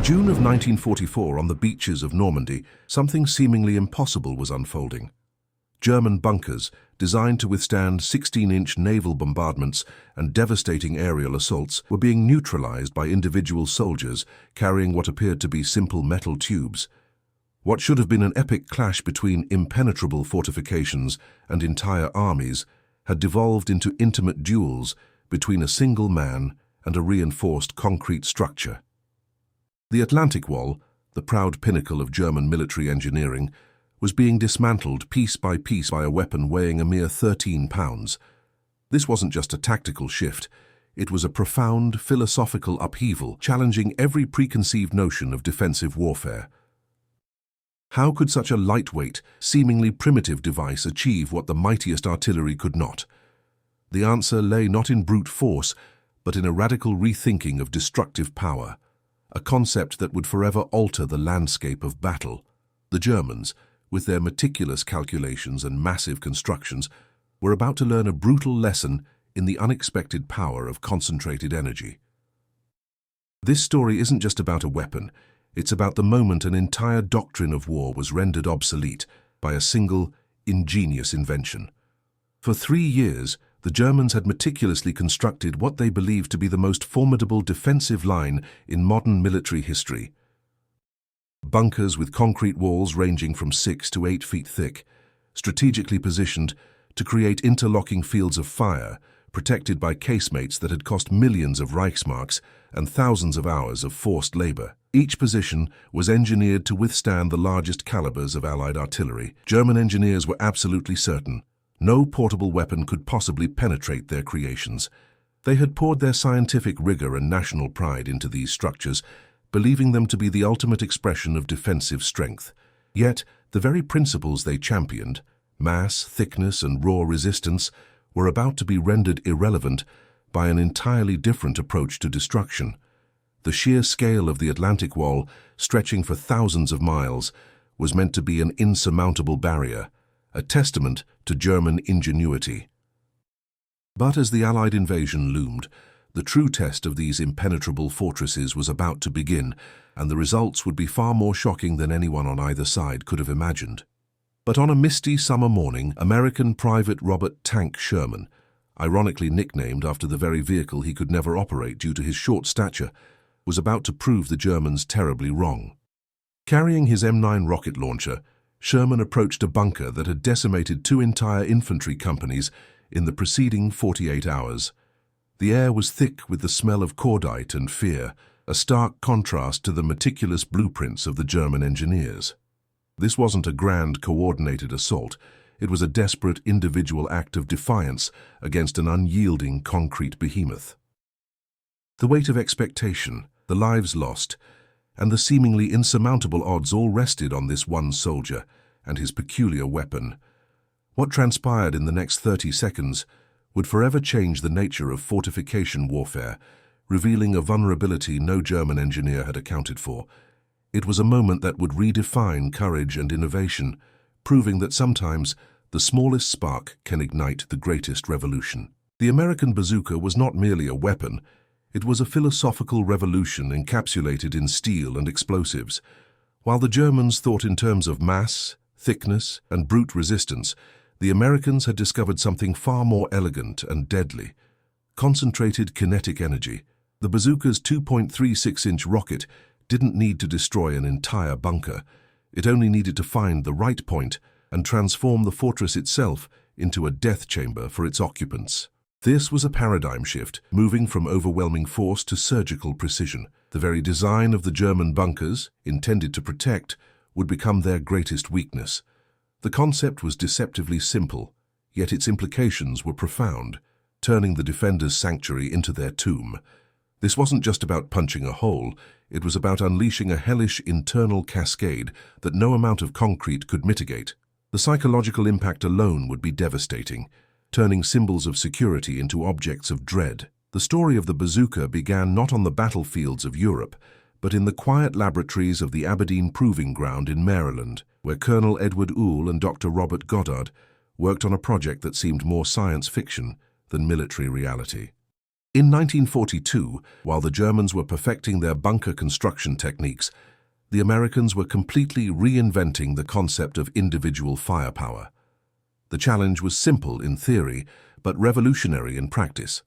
In June of 1944, on the beaches of Normandy, something seemingly impossible was unfolding. German bunkers, designed to withstand 16-inch naval bombardments and devastating aerial assaults, were being neutralized by individual soldiers carrying what appeared to be simple metal tubes. What should have been an epic clash between impenetrable fortifications and entire armies had devolved into intimate duels between a single man and a reinforced concrete structure. The Atlantic Wall, the proud pinnacle of German military engineering, was being dismantled piece by a weapon weighing a mere 13 pounds. This wasn't just a tactical shift, it was a profound philosophical upheaval, challenging every preconceived notion of defensive warfare. How could such a lightweight, seemingly primitive device achieve what the mightiest artillery could not? The answer lay not in brute force, but in a radical rethinking of destructive power, a concept that would forever alter the landscape of battle. The Germans, with their meticulous calculations and massive constructions, were about to learn a brutal lesson in the unexpected power of concentrated energy. This story isn't just about a weapon, it's about the moment an entire doctrine of war was rendered obsolete by a single, ingenious invention. For 3 years, the Germans had meticulously constructed what they believed to be the most formidable defensive line in modern military history. Bunkers with concrete walls ranging from 6 to 8 feet thick, strategically positioned to create interlocking fields of fire, protected by casemates that had cost millions of Reichsmarks and thousands of hours of forced labor. Each position was engineered to withstand the largest calibers of Allied artillery. German engineers were absolutely certain no portable weapon could possibly penetrate their creations. They had poured their scientific rigor and national pride into these structures, believing them to be the ultimate expression of defensive strength. Yet, the very principles they championed, mass, thickness, and raw resistance, were about to be rendered irrelevant by an entirely different approach to destruction. The sheer scale of the Atlantic Wall, stretching for thousands of miles, was meant to be an insurmountable barrier, a testament to German ingenuity. But as the Allied invasion loomed, the true test of these impenetrable fortresses was about to begin, and the results would be far more shocking than anyone on either side could have imagined. But on a misty summer morning, American Private Robert "Tank" Sherman, ironically nicknamed after the very vehicle he could never operate due to his short stature, was about to prove the Germans terribly wrong. Carrying his M9 rocket launcher, Sherman approached a bunker that had decimated 2 entire infantry companies in the preceding 48 hours. The air was thick with the smell of cordite and fear, a stark contrast to the meticulous blueprints of the German engineers. This wasn't a grand, coordinated assault. It was a desperate individual act of defiance against an unyielding concrete behemoth. The weight of expectation, the lives lost, and the seemingly insurmountable odds all rested on this one soldier and his peculiar weapon. What transpired in the next 30 seconds would forever change the nature of fortification warfare, revealing a vulnerability no German engineer had accounted for. It was a moment that would redefine courage and innovation, proving that sometimes the smallest spark can ignite the greatest revolution. The American bazooka was not merely a weapon, it was a philosophical revolution encapsulated in steel and explosives. While the Germans thought in terms of mass, thickness, and brute resistance, the Americans had discovered something far more elegant and deadly: concentrated kinetic energy. The bazooka's 2.36-inch rocket didn't need to destroy an entire bunker. It only needed to find the right point and transform the fortress itself into a death chamber for its occupants. This was a paradigm shift, moving from overwhelming force to surgical precision. The very design of the German bunkers, intended to protect, would become their greatest weakness. The concept was deceptively simple, yet its implications were profound, turning the defenders' sanctuary into their tomb. This wasn't just about punching a hole, it was about unleashing a hellish internal cascade that no amount of concrete could mitigate. The psychological impact alone would be devastating, turning symbols of security into objects of dread. The story of the bazooka began not on the battlefields of Europe, but in the quiet laboratories of the Aberdeen Proving Ground in Maryland, where Colonel Edward Ohl and Dr. Robert Goddard worked on a project that seemed more science fiction than military reality. In 1942, while the Germans were perfecting their bunker construction techniques, the Americans were completely reinventing the concept of individual firepower. The challenge was simple in theory, but revolutionary in practice.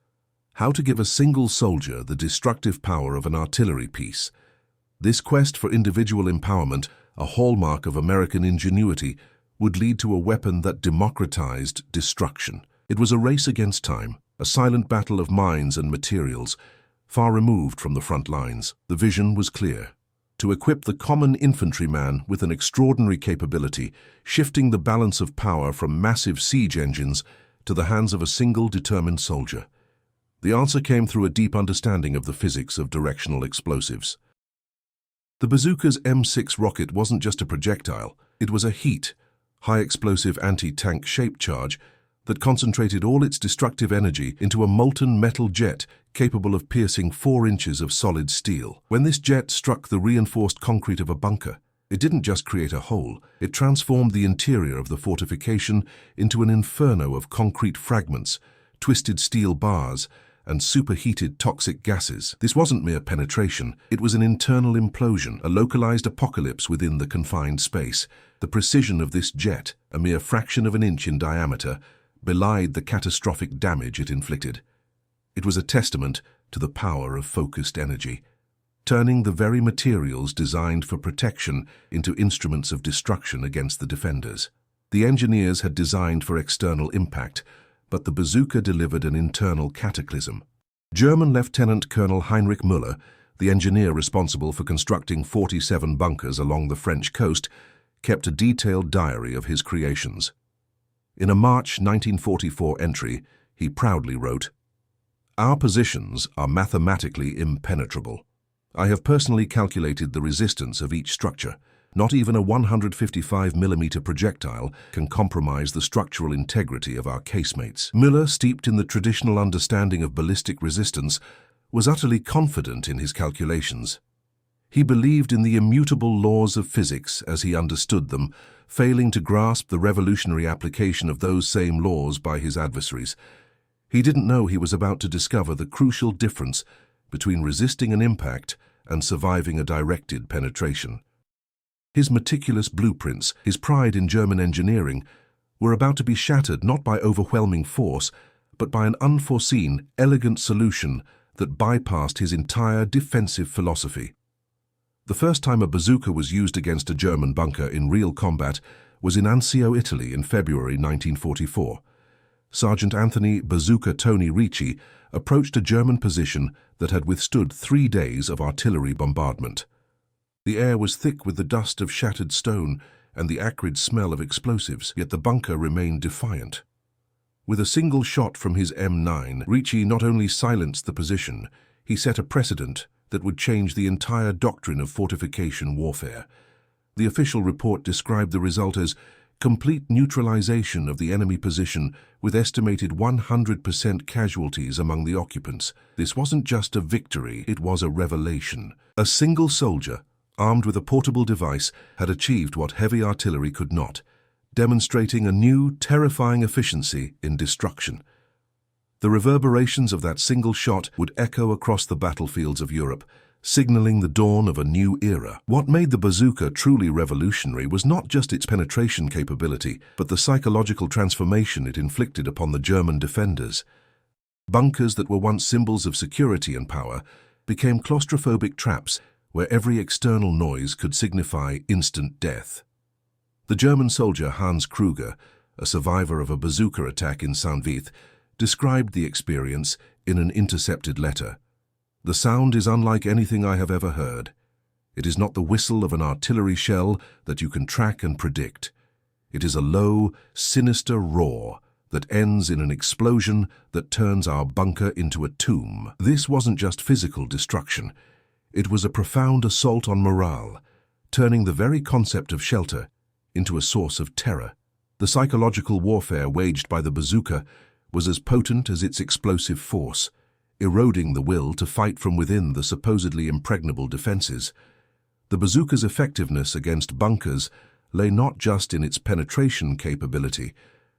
How to give a single soldier the destructive power of an artillery piece. This quest for individual empowerment, a hallmark of American ingenuity, would lead to a weapon that democratized destruction. It was a race against time, a silent battle of minds and materials, far removed from the front lines. The vision was clear: to equip the common infantryman with an extraordinary capability, shifting the balance of power from massive siege engines to the hands of a single determined soldier. The answer came through a deep understanding of the physics of directional explosives. The bazooka's M6 rocket wasn't just a projectile, it was a heat, high-explosive anti-tank shape charge that concentrated all its destructive energy into a molten metal jet capable of piercing 4 inches of solid steel. When this jet struck the reinforced concrete of a bunker, it didn't just create a hole, it transformed the interior of the fortification into an inferno of concrete fragments, twisted steel bars, and superheated toxic gases. This wasn't mere penetration, it was an internal implosion, a localized apocalypse within the confined space. The precision of this jet, a mere fraction of an inch in diameter, belied the catastrophic damage it inflicted. It was a testament to the power of focused energy, turning the very materials designed for protection into instruments of destruction against the defenders. The engineers had designed for external impact, but the bazooka delivered an internal cataclysm. German Lieutenant Colonel Heinrich Müller, the engineer responsible for constructing 47 bunkers along the French coast, kept a detailed diary of his creations. In a March 1944 entry, he proudly wrote, "Our positions are mathematically impenetrable. I have personally calculated the resistance of each structure. Not even a 155mm projectile can compromise the structural integrity of our casemates." Müller, steeped in the traditional understanding of ballistic resistance, was utterly confident in his calculations. He believed in the immutable laws of physics as he understood them, failing to grasp the revolutionary application of those same laws by his adversaries. He didn't know he was about to discover the crucial difference between resisting an impact and surviving a directed penetration. His meticulous blueprints, his pride in German engineering, were about to be shattered not by overwhelming force, but by an unforeseen, elegant solution that bypassed his entire defensive philosophy. The first time a bazooka was used against a German bunker in real combat was in Anzio, Italy in February 1944. Sergeant Anthony "Bazooka Tony" Ricci approached a German position that had withstood 3 days of artillery bombardment. The air was thick with the dust of shattered stone and the acrid smell of explosives, yet the bunker remained defiant. With a single shot from his M9, Ricci not only silenced the position, he set a precedent that would change the entire doctrine of fortification warfare. The official report described the result as complete neutralization of the enemy position with estimated 100% casualties among the occupants. This wasn't just a victory, it was a revelation. A single soldier, armed with a portable device, had achieved what heavy artillery could not, demonstrating a new, terrifying efficiency in destruction. The reverberations of that single shot would echo across the battlefields of Europe, signaling the dawn of a new era. What made the bazooka truly revolutionary was not just its penetration capability, but the psychological transformation it inflicted upon the German defenders. Bunkers that were once symbols of security and power became claustrophobic traps where every external noise could signify instant death. The German soldier Hans Kruger, a survivor of a bazooka attack in Saint-Vith, described the experience in an intercepted letter. "The sound is unlike anything I have ever heard. It is not the whistle of an artillery shell that you can track and predict. It is a low, sinister roar that ends in an explosion that turns our bunker into a tomb." This wasn't just physical destruction. It was a profound assault on morale, turning the very concept of shelter into a source of terror. The psychological warfare waged by the bazooka was as potent as its explosive force, eroding the will to fight from within the supposedly impregnable defenses. The bazooka's effectiveness against bunkers lay not just in its penetration capability,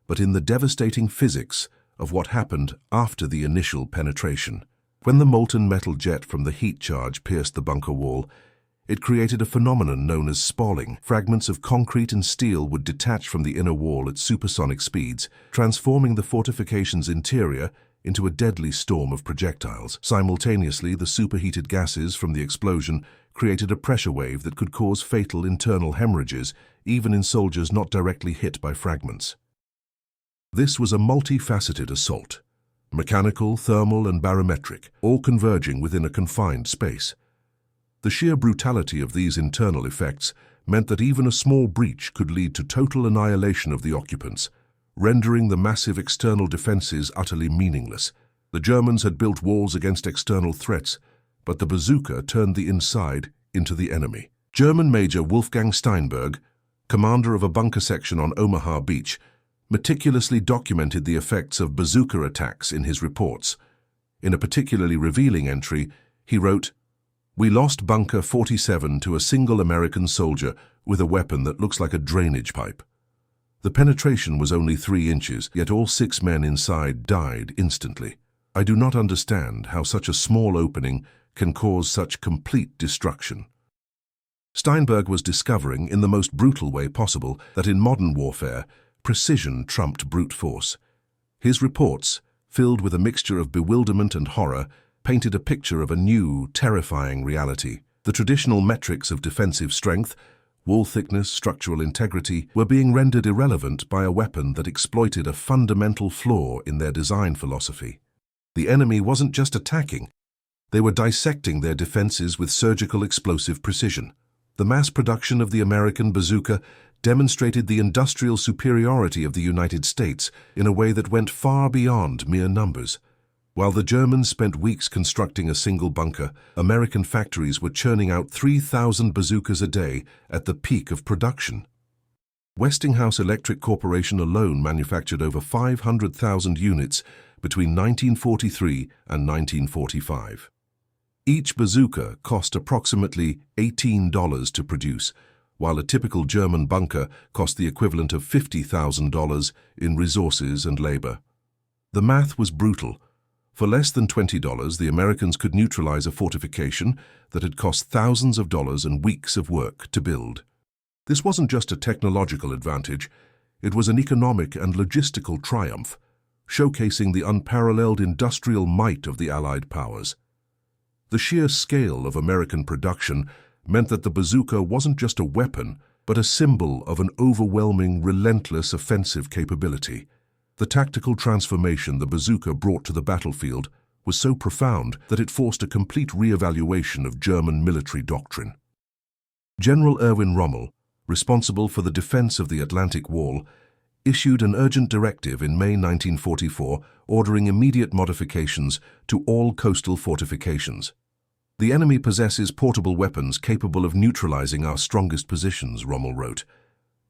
but in the devastating physics of what happened after the initial penetration. When the molten metal jet from the heat charge pierced the bunker wall, it created a phenomenon known as spalling. Fragments of concrete and steel would detach from the inner wall at supersonic speeds, transforming the fortification's interior into a deadly storm of projectiles. Simultaneously, the superheated gases from the explosion created a pressure wave that could cause fatal internal hemorrhages, even in soldiers not directly hit by fragments. This was a multifaceted assault. Mechanical, thermal, and barometric, all converging within a confined space. The sheer brutality of these internal effects meant that even a small breach could lead to total annihilation of the occupants, rendering the massive external defenses utterly meaningless. The Germans had built walls against external threats, but the bazooka turned the inside into the enemy. German Major Wolfgang Steinberg, commander of a bunker section on Omaha Beach, meticulously documented the effects of bazooka attacks in his reports. In a particularly revealing entry, he wrote, "We lost Bunker 47 to a single American soldier with a weapon that looks like a drainage pipe. The penetration was only 3 inches, yet all 6 men inside died instantly. I do not understand how such a small opening can cause such complete destruction." Steinberg was discovering, in the most brutal way possible, that in modern warfare, precision trumped brute force. His reports, filled with a mixture of bewilderment and horror, painted a picture of a new, terrifying reality. The traditional metrics of defensive strength, wall thickness, structural integrity, were being rendered irrelevant by a weapon that exploited a fundamental flaw in their design philosophy. The enemy wasn't just attacking, they were dissecting their defenses with surgical explosive precision. The mass production of the American bazooka demonstrated the industrial superiority of the United States in a way that went far beyond mere numbers. While the Germans spent weeks constructing a single bunker, American factories were churning out 3,000 bazookas a day at the peak of production. Westinghouse Electric Corporation alone manufactured over 500,000 units between 1943 and 1945. Each bazooka cost approximately $18 to produce, while a typical German bunker cost the equivalent of $50,000 in resources and labor. The math was brutal. For less than $20, the Americans could neutralize a fortification that had cost thousands of dollars and weeks of work to build. This wasn't just a technological advantage, it was an economic and logistical triumph, showcasing the unparalleled industrial might of the Allied powers. The sheer scale of American production meant that the bazooka wasn't just a weapon, but a symbol of an overwhelming, relentless offensive capability. The tactical transformation the bazooka brought to the battlefield was so profound that it forced a complete re-evaluation of German military doctrine. General Erwin Rommel, responsible for the defense of the Atlantic Wall, issued an urgent directive in May 1944 ordering immediate modifications to all coastal fortifications. "The enemy possesses portable weapons capable of neutralizing our strongest positions," Rommel wrote.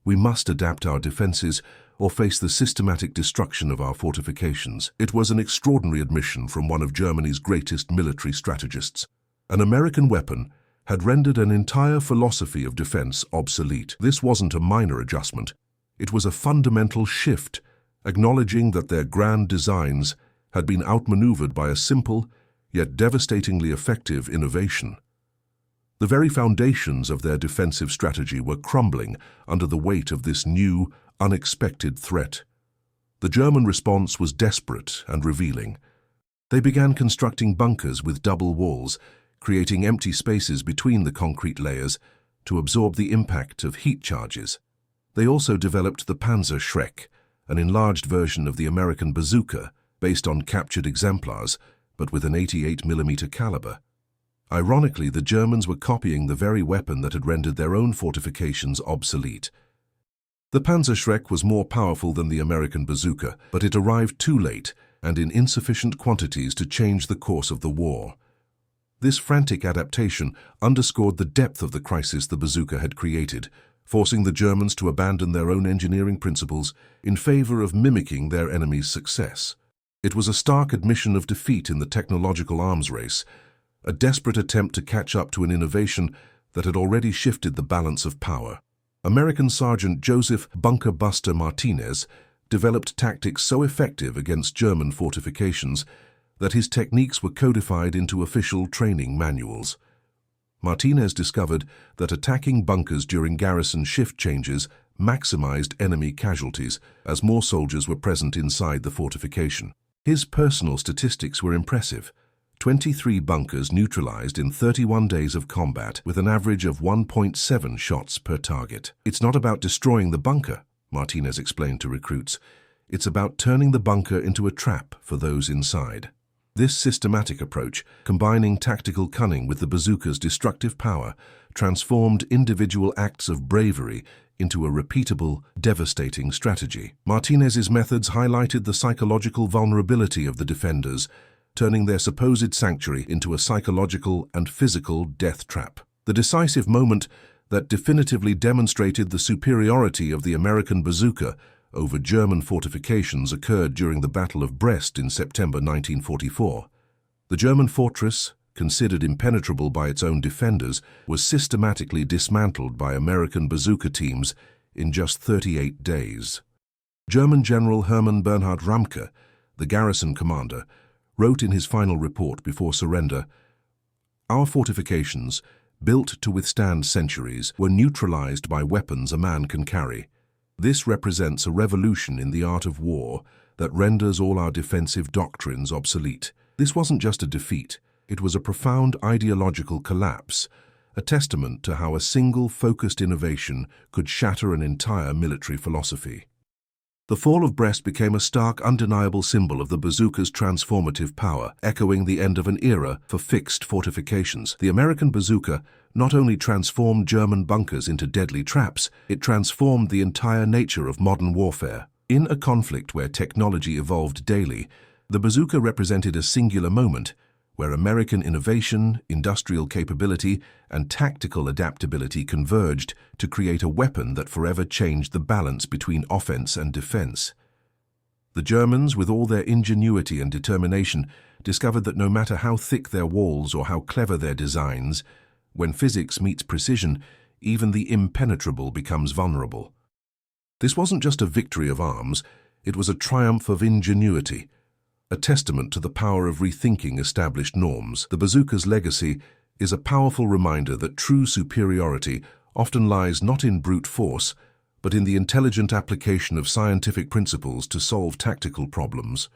"We must adapt our defenses or face the systematic destruction of our fortifications." It was an extraordinary admission from one of Germany's greatest military strategists. An American weapon had rendered an entire philosophy of defense obsolete. This wasn't a minor adjustment. It was a fundamental shift, acknowledging that their grand designs had been outmaneuvered by a simple, yet devastatingly effective innovation. The very foundations of their defensive strategy were crumbling under the weight of this new, unexpected threat. The German response was desperate and revealing. They began constructing bunkers with double walls, creating empty spaces between the concrete layers to absorb the impact of heat charges. They also developed the Panzerschreck, an enlarged version of the American bazooka based on captured exemplars, but with an 88mm caliber. Ironically, the Germans were copying the very weapon that had rendered their own fortifications obsolete. The Panzerschreck was more powerful than the American bazooka, but it arrived too late and in insufficient quantities to change the course of the war. This frantic adaptation underscored the depth of the crisis the bazooka had created, forcing the Germans to abandon their own engineering principles in favor of mimicking their enemy's success. It was a stark admission of defeat in the technological arms race, a desperate attempt to catch up to an innovation that had already shifted the balance of power. American Sergeant Joseph "Bunker Buster" Martinez developed tactics so effective against German fortifications that his techniques were codified into official training manuals. Martinez discovered that attacking bunkers during garrison shift changes maximized enemy casualties as more soldiers were present inside the fortification. His personal statistics were impressive. 23 bunkers neutralized in 31 days of combat with an average of 1.7 shots per target. It's not about destroying the bunker, Martinez explained to recruits. It's about turning the bunker into a trap for those inside. This systematic approach, combining tactical cunning with the bazooka's destructive power, transformed individual acts of bravery into a repeatable, devastating strategy. Martinez's methods highlighted the psychological vulnerability of the defenders, turning their supposed sanctuary into a psychological and physical death trap. The decisive moment that definitively demonstrated the superiority of the American bazooka over German fortifications occurred during the Battle of Brest in September 1944. The German fortress, considered impenetrable by its own defenders, was systematically dismantled by American bazooka teams in just 38 days. German General Hermann Bernhard Ramke, the garrison commander, wrote in his final report before surrender, "Our fortifications, built to withstand centuries, were neutralized by weapons a man can carry. This represents a revolution in the art of war that renders all our defensive doctrines obsolete." This wasn't just a defeat, it was a profound ideological collapse, a testament to how a single focused innovation could shatter an entire military philosophy. The fall of Brest became a stark, undeniable symbol of the bazooka's transformative power, echoing the end of an era for fixed fortifications. The American bazooka not only transformed German bunkers into deadly traps, it transformed the entire nature of modern warfare. In a conflict where technology evolved daily, the bazooka represented a singular moment where American innovation, industrial capability, and tactical adaptability converged to create a weapon that forever changed the balance between offense and defense. The Germans, with all their ingenuity and determination, discovered that no matter how thick their walls or how clever their designs, when physics meets precision, even the impenetrable becomes vulnerable. This wasn't just a victory of arms, it was a triumph of ingenuity, a testament to the power of rethinking established norms. The bazooka's legacy is a powerful reminder that true superiority often lies not in brute force, but in the intelligent application of scientific principles to solve tactical problems.